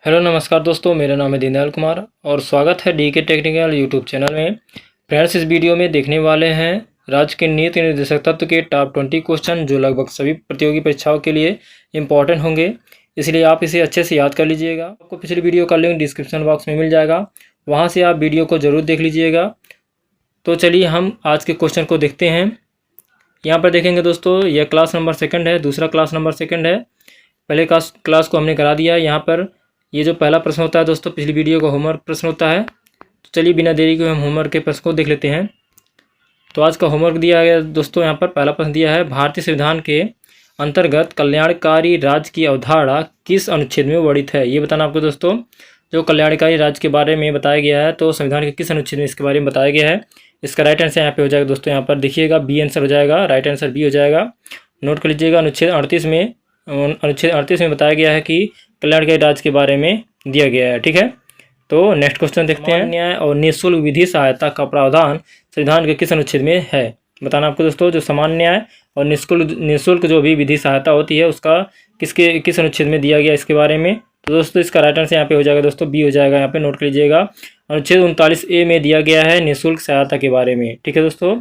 Hello नमस्कार दोस्तों, मेरा नाम है दीनदयाल कुमार और स्वागत है डी के टेक्निकल यूट्यूब चैनल में। फ्रेंड्स, इस वीडियो में देखने वाले हैं राज्य के नीति निर्देशक तत्व के टॉप 20 क्वेश्चन जो लगभग सभी प्रतियोगी परीक्षाओं के लिए इम्पॉर्टेंट होंगे, इसलिए आप इसे अच्छे से याद कर लीजिएगा। आपको पिछली वीडियो का लिंक डिस्क्रिप्शन बॉक्स में मिल जाएगा, वहाँ से आप वीडियो को ज़रूर देख लीजिएगा। तो चलिए हम आज के क्वेश्चन को देखते हैं। यहाँ पर देखेंगे दोस्तों, यह क्लास नंबर 2 है, दूसरा क्लास नंबर 2 है। पहले क्लास को हमने करा दिया। यहाँ पर ये जो पहला प्रश्न होता है दोस्तों, पिछली वीडियो का होमवर्क प्रश्न होता है। तो चलिए बिना देरी के हम होमवर्क के प्रश्न को देख लेते हैं। तो आज का होमवर्क दिया गया दोस्तों, यहाँ पर पहला प्रश्न दिया है, भारतीय संविधान के अंतर्गत कल्याणकारी राज्य की अवधारणा किस अनुच्छेद में वर्णित है। ये बताना आपको दोस्तों। जो कल्याणकारी राज्य के बारे में बताया गया है, तो संविधान के किस अनुच्छेद में इसके बारे में बताया गया है। इसका राइट आंसर यहाँ पे हो जाएगा दोस्तों, यहाँ पर देखिएगा बी आंसर हो जाएगा, राइट आंसर बी हो जाएगा। नोट कर लीजिएगा, अनुच्छेद 38 में बताया गया है कि कल्याणकारी राज्य के बारे में दिया गया है। ठीक है, तो नेक्स्ट क्वेश्चन देखते हैं। न्याय और निःशुल्क विधि सहायता का प्रावधान संविधान के किस अनुच्छेद में है। बताना आपको दोस्तों। जो समान न्याय और निःशुल्क जो भी विधि सहायता होती है, उसका किस अनुच्छेद में दिया गया इसके बारे में। तो दोस्तों इसका राइट आंसर यहाँ पे हो जाएगा दोस्तों, बी हो जाएगा। यहाँ पे नोट कर लीजिएगा, अनुच्छेद 39A में दिया गया है निःशुल्क सहायता के बारे में। ठीक है दोस्तों,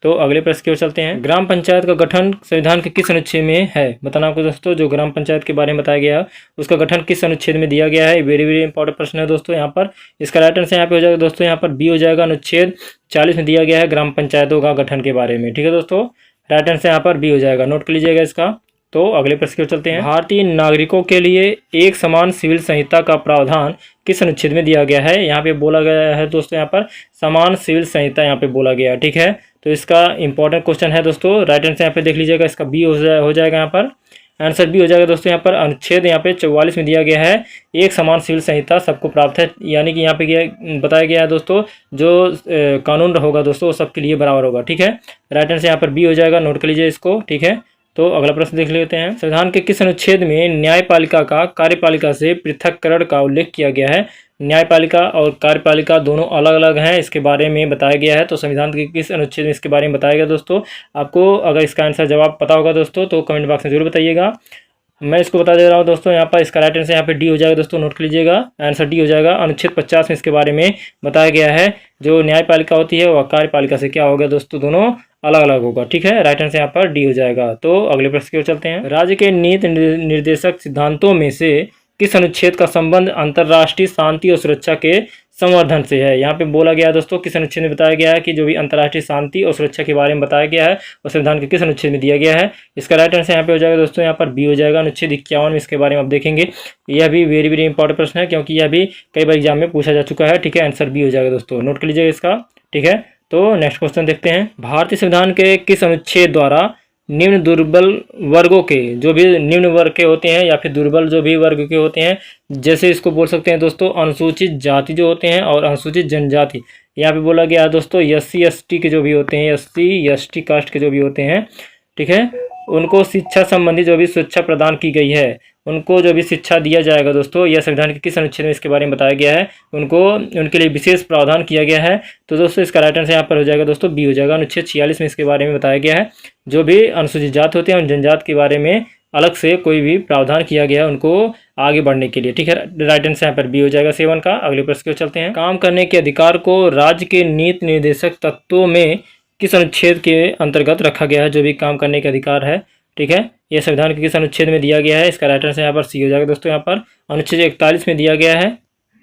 तो अगले प्रश्न की ओर चलते हैं। ग्राम पंचायत का गठन संविधान के किस अनुच्छेद में है। बताना आपको दोस्तों। जो ग्राम पंचायत के बारे में बताया गया, उसका गठन किस अनुच्छेद में दिया गया है। वेरी वेरी इंपॉर्टेंट प्रश्न है दोस्तों। यहाँ पर इसका राइट आंसर यहाँ पे हो जाएगा दोस्तों, यहाँ पर बी हो जाएगा। अनुच्छेद 40 में दिया गया है ग्राम पंचायतों का गठन के बारे में। ठीक है दोस्तों, राइट आंसर यहाँ पर बी हो जाएगा। नोट कर लीजिएगा इसका। तो अगले प्रश्न की ओर चलते हैं। भारतीय नागरिकों के लिए एक समान सिविल संहिता का प्रावधान किस अनुच्छेद में दिया गया है। यहाँ पे बोला गया है दोस्तों, यहाँ पर समान सिविल संहिता यहाँ पे बोला गया है। ठीक है, तो इसका इंपॉर्टेंट क्वेश्चन है दोस्तों। राइट आंसर यहाँ पे देख लीजिएगा, इसका बी हो जाएगा। यहाँ पर आंसर बी हो जाएगा दोस्तों। यहाँ पर अनुच्छेद यहाँ पे 44 में दिया गया है, एक समान सिविल संहिता सबको प्राप्त है। यानी कि यहाँ पे बताया गया है दोस्तों, जो कानून होगा दोस्तों वो सबके लिए बराबर होगा। ठीक है, राइट आंसर यहाँ पर बी हो जाएगा। नोट कर लीजिए इसको। ठीक है, तो अगला प्रश्न देख लेते हैं। संविधान के किस अनुच्छेद में न्यायपालिका का कार्यपालिका से पृथक्करण का उल्लेख किया गया है। न्यायपालिका और कार्यपालिका दोनों अलग अलग हैं, इसके बारे में बताया गया है। तो संविधान के किस अनुच्छेद में इसके बारे में बताया गया दोस्तों। आपको अगर इसका आंसर जवाब पता होगा दोस्तों, तो कमेंट बॉक्स में जरूर बताइएगा। मैं इसको बता दे रहा हूँ दोस्तों। यहाँ पर इसका राइट आंसर यहाँ पे डी हो जाएगा दोस्तों। नोट कर लीजिएगा, आंसर डी हो जाएगा। अनुच्छेद 50 में इसके बारे में बताया गया है, जो न्यायपालिका होती है वह कार्यपालिका से क्या होगा दोस्तों, दोनों अलग अलग होगा। ठीक है, राइट आंसर यहाँ पर डी हो जाएगा। तो अगले प्रश्न की ओर चलते हैं। राज्य के नीति निर्देशक सिद्धांतों में से किस अनुच्छेद का संबंध अंतर्राष्ट्रीय शांति और सुरक्षा के संवर्धन से है। यहाँ पे बोला गया है दोस्तों, किस अनुच्छेद में बताया गया है कि जो भी अंतर्राष्ट्रीय शांति और सुरक्षा के बारे में बताया गया है और संविधान के किस अनुच्छेद में दिया गया है। इसका राइट आंसर यहाँ पे हो जाएगा दोस्तों, यहाँ पर बी हो जाएगा। अनुच्छेद 51 में इसके बारे में आप देखेंगे। यह भी वेरी वेरी इंपॉर्टेंट प्रश्न है, क्योंकि यह भी कई बार एग्जाम में पूछा जा चुका है। ठीक है, आंसर बी हो जाएगा दोस्तों। नोट कर लीजिएगा इसका। ठीक है, तो नेक्स्ट क्वेश्चन देखते हैं। भारतीय संविधान के किस अनुच्छेद द्वारा निम्न दुर्बल वर्गों के, जो भी निम्न वर्ग के होते हैं या फिर दुर्बल जो भी वर्ग के होते हैं, जैसे इसको बोल सकते हैं दोस्तों अनुसूचित जाति जो होते हैं और अनुसूचित जनजाति, यहाँ पे बोला गया है दोस्तों SC ST के जो भी होते हैं, SC ST कास्ट के जो भी होते हैं, ठीक है, उनको शिक्षा संबंधी जो भी शिक्षा प्रदान की गई है, उनको जो भी शिक्षा दिया जाएगा दोस्तों, यह संविधान के किस अनुच्छेद में इसके बारे में बताया गया है। उनके लिए विशेष प्रावधान किया गया है। तो दोस्तों इसका राइट आंसर यहाँ पर हो जाएगा दोस्तों, बी हो जाएगा। अनुच्छेद 46 में इसके बारे में बताया गया है, जो भी अनुसूचित जाति होते हैं उन जनजात के बारे में अलग से कोई भी प्रावधान किया गया है उनको आगे बढ़ने के लिए। ठीक है, राइट आंसर यहाँ पर बी हो जाएगा 7 का। अगले प्रश्न की ओर चलते हैं। काम करने के अधिकार को राज्य के नीति निर्देशक तत्वों में किस अनुच्छेद के अंतर्गत रखा गया है। जो भी काम करने के अधिकार है, ठीक है, यह संविधान के किस अनुच्छेद में दिया गया है। इसका राइट आंसर यहाँ पर सी हो जाएगा दोस्तों। यहाँ पर अनुच्छेद 41 में दिया गया है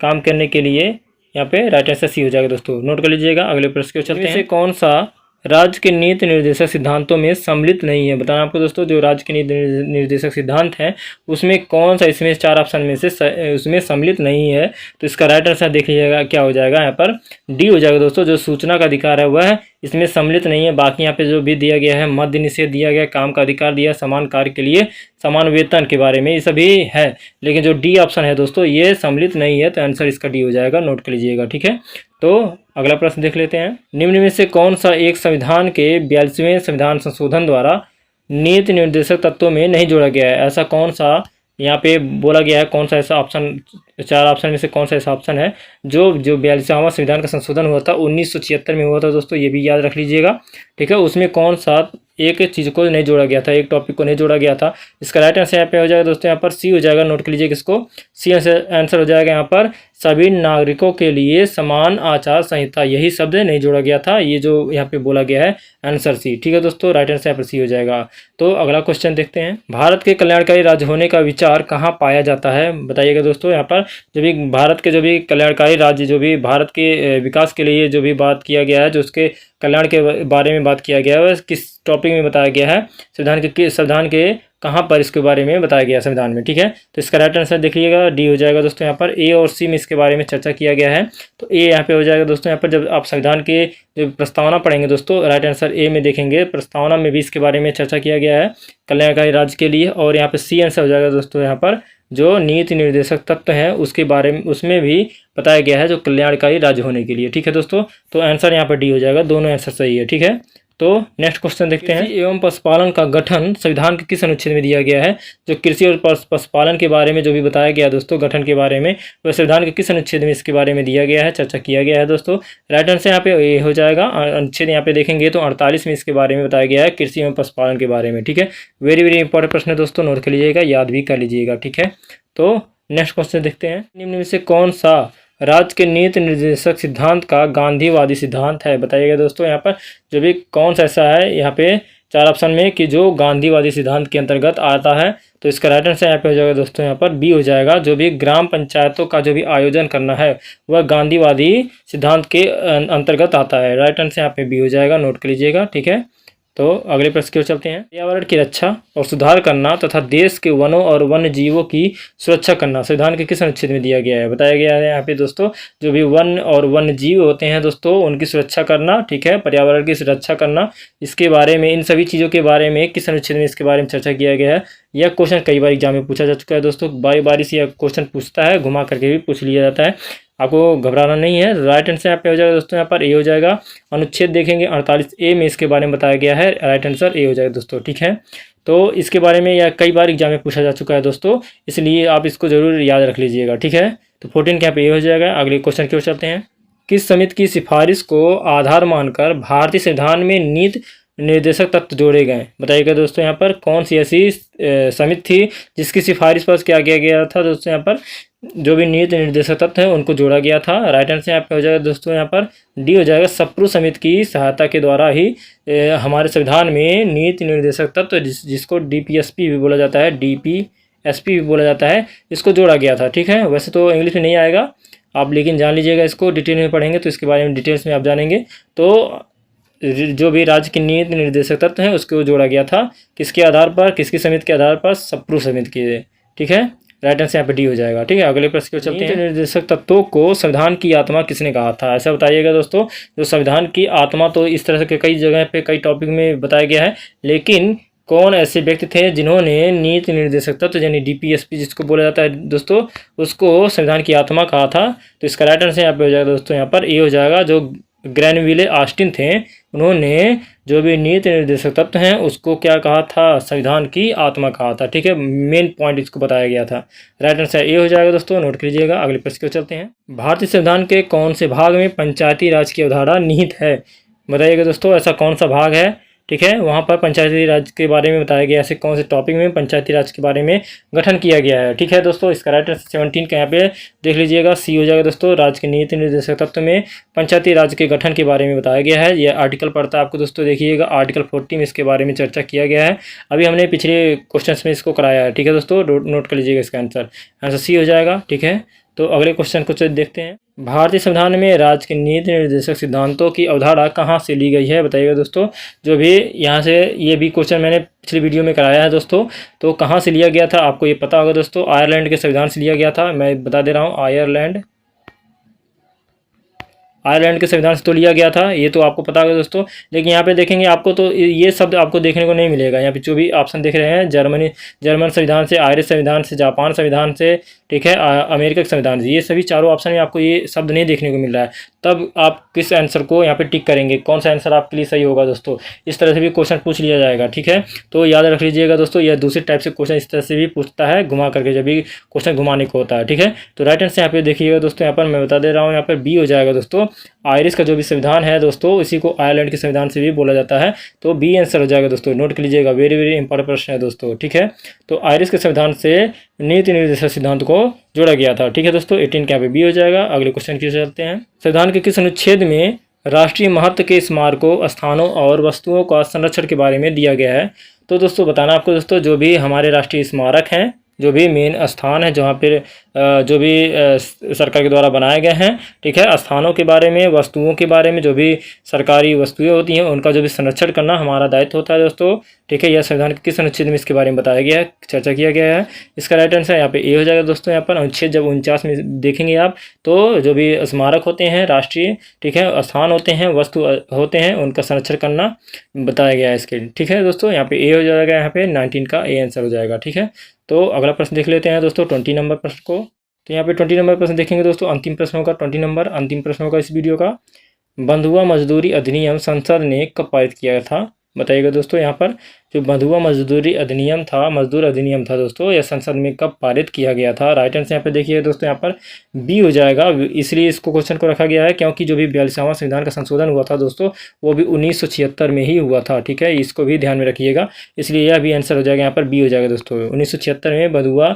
काम करने के लिए, यहाँ पे राइट आंसर सी हो जाएगा दोस्तों। नोट कर लीजिएगा। अगले प्रश्न की ओर चलते हैं। कौन सा राज्य के नीति निर्देशक सिद्धांतों में सम्मिलित नहीं है। बताना आपको दोस्तों, जो राज्य के नीति निर्देशक सिद्धांत हैं उसमें कौन सा इसमें 4 ऑप्शन में से उसमें सम्मिलित नहीं है। तो इसका राइट आंसर देख लीजिएगा, क्या हो जाएगा, यहाँ पर डी हो जाएगा दोस्तों। जो सूचना का अधिकार है वह इसमें सम्मिलित नहीं है। बाकी यहाँ पे जो भी दिया गया है, मद्य निषेध दिया गया, काम का अधिकार दिया, समान कार्य के लिए समान वेतन के बारे में, ये सभी है, लेकिन जो डी ऑप्शन है दोस्तों ये सम्मिलित नहीं है। तो आंसर इसका डी हो जाएगा। नोट कर लीजिएगा। ठीक है, तो अगला प्रश्न देख लेते हैं। निम्न में से कौन सा एक संविधान के 42वें संविधान संशोधन द्वारा नीति निर्देशक तत्वों में नहीं जोड़ा गया है। ऐसा कौन सा यहाँ पे बोला गया है, कौन सा ऐसा ऑप्शन, 4 ऑप्शन में से कौन सा ऐसा ऑप्शन है जो 42वां संविधान का संशोधन हुआ था 1976 में हुआ था दोस्तों, ये भी याद रख लीजिएगा। ठीक है, उसमें कौन सा एक चीज़ को नहीं जोड़ा गया था, एक टॉपिक को नहीं जोड़ा गया था। इसका राइट आंसर यहाँ पे हो जाएगा दोस्तों यहाँ पर सी हो जाएगा। नोट कर लीजिए किसको, सी आंसर हो जाएगा यहाँ पर सभी नागरिकों के लिए समान आचार संहिता, यही शब्द नहीं जोड़ा गया था, ये जो यहाँ पे बोला गया है आंसर सी। ठीक है दोस्तों, राइट आंसर यहाँ पर सी हो जाएगा। तो अगला क्वेश्चन देखते हैं, भारत के कल्याणकारी राज्य होने का विचार कहाँ पाया जाता है, बताइएगा दोस्तों। यहाँ पर जो भी भारत के जो भी कल्याणकारी राज्य, जो भी भारत के विकास के लिए जो भी बात किया गया है, जो उसके कल्याण के बारे में बात किया गया है, किस टॉपिक में बताया गया है, संविधान के कहाँ पर इसके बारे में बताया गया है संविधान में। ठीक है, तो इसका राइट आंसर देख लीजिएगा, डी हो जाएगा दोस्तों। यहाँ पर ए और सी में इसके बारे में चर्चा किया गया है, तो ए यहाँ पे हो जाएगा दोस्तों। यहाँ पर जब आप संविधान के जो प्रस्तावना पढ़ेंगे दोस्तों, राइट आंसर ए में देखेंगे, प्रस्तावना में भी इसके बारे में चर्चा किया गया है कल्याणकारी राज्य के लिए। और यहाँ पे सी आंसर हो जाएगा दोस्तों, यहाँ पर जो नीति निर्देशक तत्व हैं उसके बारे में, उसमें भी बताया गया है जो कल्याणकारी राज्य होने के लिए। ठीक है दोस्तों, तो आंसर यहाँ पर डी हो जाएगा, दोनों आंसर सही है। ठीक है, तो नेक्स्ट क्वेश्चन देखते हैं, एवं पशुपालन का गठन संविधान के किस अनुच्छेद में दिया गया है। जो कृषि और पशुपालन के बारे में जो भी बताया गया दोस्तों, गठन के बारे में, वह संविधान के किस अनुच्छेद में इसके बारे में दिया गया है, चर्चा किया गया है दोस्तों। राइट आंसर यहाँ पे ए हो जाएगा। अनुच्छेद यहाँ पे देखेंगे तो 48 में इसके बारे में बताया गया है, कृषि एवं पशुपालन के बारे में। ठीक है, वेरी वेरी इंपॉर्टेंट प्रश्न है दोस्तों, नोट कर लीजिएगा, याद भी कर लीजिएगा। ठीक है, तो नेक्स्ट क्वेश्चन देखते हैं, निम्न में से कौन सा राज्य के नीति निर्देशक सिद्धांत का गांधीवादी सिद्धांत है, बताइएगा दोस्तों। यहाँ पर जो भी कौन सा ऐसा है, यहाँ पे 4 ऑप्शन में कि जो गांधीवादी सिद्धांत के अंतर्गत आता है, तो इसका राइट आंसर यहाँ पे हो जाएगा दोस्तों, यहाँ पर बी हो जाएगा। जो भी ग्राम पंचायतों का जो भी आयोजन करना है वह गांधीवादी सिद्धांत के अंतर्गत आता है। राइट आंसर यहाँ पे बी हो जाएगा, नोट कर लीजिएगा। ठीक है, तो अगले प्रश्न की ओर चलते हैं, पर्यावरण की रक्षा और सुधार करना तथा देश के वनों और वन्य जीवों की सुरक्षा करना संविधान के किस अनुच्छेद में दिया गया है, बताया गया है यहाँ पे दोस्तों। जो भी वन और वन्य जीव होते हैं दोस्तों, उनकी सुरक्षा करना, ठीक है, पर्यावरण की सुरक्षा करना, इसके बारे में, इन सभी चीज़ों के बारे में किस अनुच्छेद में इसके बारे में चर्चा किया गया है। यह क्वेश्चन कई बार एग्जाम में पूछा जा चुका है दोस्तों, बारी बारी से यह क्वेश्चन पूछता है, घुमा करके भी पूछ लिया जाता है, आपको घबराना नहीं है। राइट आंसर यहाँ पे हो जाएगा दोस्तों, यहाँ पर ए हो जाएगा। अनुच्छेद देखेंगे 48A में इसके बारे में बताया गया है, राइट आंसर ए हो जाएगा दोस्तों। ठीक है, तो इसके बारे में यह कई बार एग्जाम में पूछा जा चुका है दोस्तों, इसलिए आप इसको जरूर याद रख लीजिएगा। ठीक है, तो 14 के यहाँ पे ए हो जाएगा। अगले क्वेश्चन की ओर चलते हैं, किस समिति की सिफारिश को आधार मानकर भारतीय संविधान में नीति निर्देशक तत्व जोड़े गए, बताइएगा दोस्तों। यहाँ पर कौन सी ऐसी समिति थी जिसकी सिफारिश पर क्या किया गया था दोस्तों, यहाँ पर जो भी नीति निर्देशक तत्व हैं उनको जोड़ा गया था। राइट आंसर यहाँ पे हो जाएगा दोस्तों, यहाँ पर डी हो जाएगा। सप्रू समिति की सहायता के द्वारा ही हमारे संविधान में नीति निर्देशक तत्व, जिसको DPSP भी बोला जाता है, DPSP भी बोला जाता है, इसको जोड़ा गया था। ठीक है, वैसे तो इंग्लिश में नहीं आएगा आप, लेकिन जान लीजिएगा इसको, डिटेल में पढ़ेंगे तो इसके बारे में डिटेल्स में आप जानेंगे। तो जो भी राज्य की नीति निर्देशक तत्व हैं उसको जोड़ा गया था, किसके आधार पर, किसकी समिति के आधार पर, सप्रू समिति के। ठीक है, राइट आंसर यहाँ पे डी हो जाएगा। ठीक है, अगले प्रश्न की ओर चलते हैं, निर्देशक तत्वों को संविधान की आत्मा किसने कहा था, ऐसा बताइएगा दोस्तों। जो संविधान की आत्मा तो इस तरह के कई जगह पे कई टॉपिक में बताया गया है, लेकिन कौन ऐसे व्यक्ति थे जिन्होंने नीति निर्देशक तत्व यानी DPSP जिसको बोला जाता है दोस्तों, उसको संविधान की आत्मा कहा था। तो इसका राइट आंसर यहाँ पे हो जाएगा दोस्तों, यहाँ पर ए हो जाएगा। जो ग्रैनविले ऑस्टिन थे, उन्होंने जो भी नीति निर्देशक तत्व हैं उसको क्या कहा था, संविधान की आत्मा कहा था। ठीक है, मेन पॉइंट इसको बताया गया था। राइट आंसर ए हो जाएगा दोस्तों, नोट कीजिएगा। अगले प्रश्न की ओर चलते हैं, भारतीय संविधान के कौन से भाग में पंचायती राज की अवधारणा निहित है, बताइएगा दोस्तों, ऐसा कौन सा भाग है। ठीक है, वहाँ पर पंचायती राज के बारे में बताया गया, ऐसे कौन से टॉपिक में पंचायती राज के बारे में गठन किया गया है। ठीक है दोस्तों, इसका राइट आंसर 17 का यहाँ पे देख लीजिएगा, सी हो जाएगा दोस्तों। राज्य के नीति निर्देशक तत्व में पंचायती राज के गठन के बारे में बताया गया है। यह आर्टिकल पढ़ता है आपको दोस्तों, देखिएगा आर्टिकल 40 में इसके बारे में चर्चा किया गया है। अभी हमने पिछले क्वेश्चन में इसको कराया है। ठीक है दोस्तों, नोट कर लीजिएगा, इसका आंसर सी हो जाएगा। ठीक है, तो अगले क्वेश्चन को देखते हैं, भारतीय संविधान में राज्य के नीति निर्देशक सिद्धांतों की अवधारणा कहाँ से ली गई है, बताइएगा दोस्तों। जो भी यहाँ से ये भी क्वेश्चन मैंने पिछली वीडियो में कराया है दोस्तों, तो कहाँ से लिया गया था आपको ये पता होगा दोस्तों। आयरलैंड के संविधान से लिया गया था, मैं बता दे रहा हूँ, आयरलैंड के संविधान से तो लिया गया था, ये तो आपको पता होगा दोस्तों। लेकिन यहाँ पे देखेंगे आपको तो ये शब्द आपको देखने को नहीं मिलेगा। यहाँ पे जो भी ऑप्शन देख रहे हैं, जर्मन संविधान से, आयरिश संविधान से, जापान संविधान से, ठीक है, अमेरिका के संविधान से, ये सभी चारों ऑप्शन में आपको ये शब्द नहीं देखने को मिल रहा है। तब आप किस आंसर को यहाँ पे टिक करेंगे, कौन सा आंसर आपके लिए सही होगा दोस्तों। इस तरह से भी क्वेश्चन पूछ लिया जाएगा। ठीक है, तो याद रख लीजिएगा दोस्तों, यह दूसरे टाइप से क्वेश्चन इस तरह से भी पूछता है, घुमा करके, जब भी क्वेश्चन घुमाने को होता है। ठीक है, तो राइट आंसर यहाँ पे देखिएगा दोस्तों, यहाँ पर मैं बता दे रहा हूँ, यहाँ पर बी हो जाएगा दोस्तों। आयरिश का जो भी संविधान है दोस्तों, इसी को आयरलैंड के संविधान से भी बोला जाता है। तो बी आंसर हो जाएगा दोस्तों, नोट कर लीजिएगा, वेरी वेरी इंपॉर्टेंट प्रश्न है दोस्तों, ठीक है। तो आयरिश के संविधान से नीति निर्देशक सिद्धांत को जोड़ा गया था, ठीक है दोस्तों। 18 के यहाँ पे बी हो जाएगा। अगले क्वेश्चन की चलते हैं। संविधान के किस अनुच्छेद में राष्ट्रीय महत्व के स्मारकों, स्थानों और वस्तुओं का संरक्षण के बारे में दिया गया है? तो दोस्तों बताना आपको दोस्तों, जो भी हमारे राष्ट्रीय स्मारक हैं, जो भी मेन स्थान है जहाँ पर जो भी सरकार के द्वारा बनाए गए हैं, ठीक है, स्थानों के बारे में, वस्तुओं के बारे में, जो भी सरकारी वस्तुएं होती हैं उनका जो भी संरक्षण करना हमारा दायित्व होता है दोस्तों, ठीक है। यह संविधान के किस अनुच्छेद में इसके बारे में बताया गया है, चर्चा किया गया है? इसका राइट आंसर यहाँ पे ए हो जाएगा दोस्तों। यहाँ पर अनुच्छेद जब 49 में देखेंगे आप, तो जो भी स्मारक होते हैं राष्ट्रीय, ठीक है, स्थान होते हैं, वस्तु होते हैं, उनका संरक्षण करना बताया गया है इसके, ठीक है दोस्तों। यहाँ पे ए हो जाएगा, यहाँ पे 19 का ए आंसर हो जाएगा, ठीक है। तो अगला प्रश्न देख लेते हैं दोस्तों, 20 नंबर प्रश्न को। तो यहाँ पे 20 नंबर प्रश्न देखेंगे दोस्तों, अंतिम प्रश्न होगा 20 नंबर, अंतिम प्रश्न होगा इस वीडियो का। बंधुआ मजदूरी अधिनियम संसद ने कब पारित किया था, बताइएगा दोस्तों। यहाँ पर जो बंधुआ मजदूरी अधिनियम था, मजदूर अधिनियम था दोस्तों, यह संसद में कब पारित किया गया था? राइट आंसर यहाँ पे देखिएगा दोस्तों, यहाँ पर बी हो जाएगा। इसलिए इसको क्वेश्चन को रखा गया है क्योंकि जो भी 42वां संविधान का संशोधन हुआ था दोस्तों, वो भी 1976 में ही हुआ था, ठीक है। इसको भी ध्यान में रखिएगा, इसलिए यह भी आंसर हो जाएगा, यहाँ पर बी हो जाएगा दोस्तों। 1976 में बंधुआ,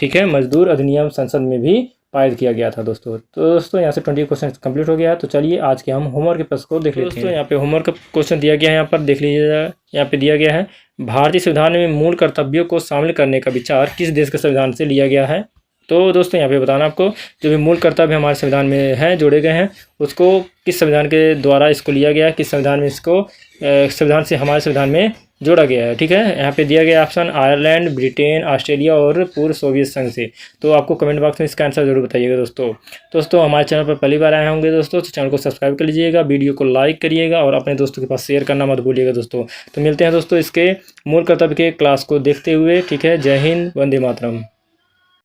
ठीक है, मजदूर अधिनियम संसद में भी पारित किया गया था दोस्तों। तो दोस्तों यहाँ से 20 क्वेश्चन कंप्लीट हो गया है। तो चलिए आज के हम होमवर्क के प्रश्न को देख लेते हैं। दोस्तों यहाँ पे होमवर्क का क्वेश्चन दिया गया है, यहाँ पर देख लीजिएगा, यहाँ पे दिया गया है, भारतीय संविधान में मूल कर्तव्यों को शामिल करने का विचार किस देश के संविधान से लिया गया है? तो दोस्तों यहाँ पे बताना आपको, जो भी मूल कर्तव्य हमारे संविधान में हैं, जोड़े गए हैं, उसको किस संविधान के द्वारा इसको लिया गया है, किस संविधान में इसको संविधान से हमारे संविधान में जोड़ा गया है, ठीक है। यहाँ पे दिया गया ऑप्शन आयरलैंड, ब्रिटेन, ऑस्ट्रेलिया और पूर्व सोवियत संघ से। तो आपको कमेंट बॉक्स में इसका आंसर जरूर बताइएगा दोस्तों। हमारे चैनल पर पहली बार आए होंगे दोस्तों, तो चैनल को सब्सक्राइब कर लीजिएगा, वीडियो को लाइक करिएगा और अपने दोस्तों के पास शेयर करना मत भूलिएगा दोस्तों। तो मिलते हैं दोस्तों इसके मूल कर्तव्य के क्लास को देखते हुए, ठीक है। जय हिंद, वंदे मातरम।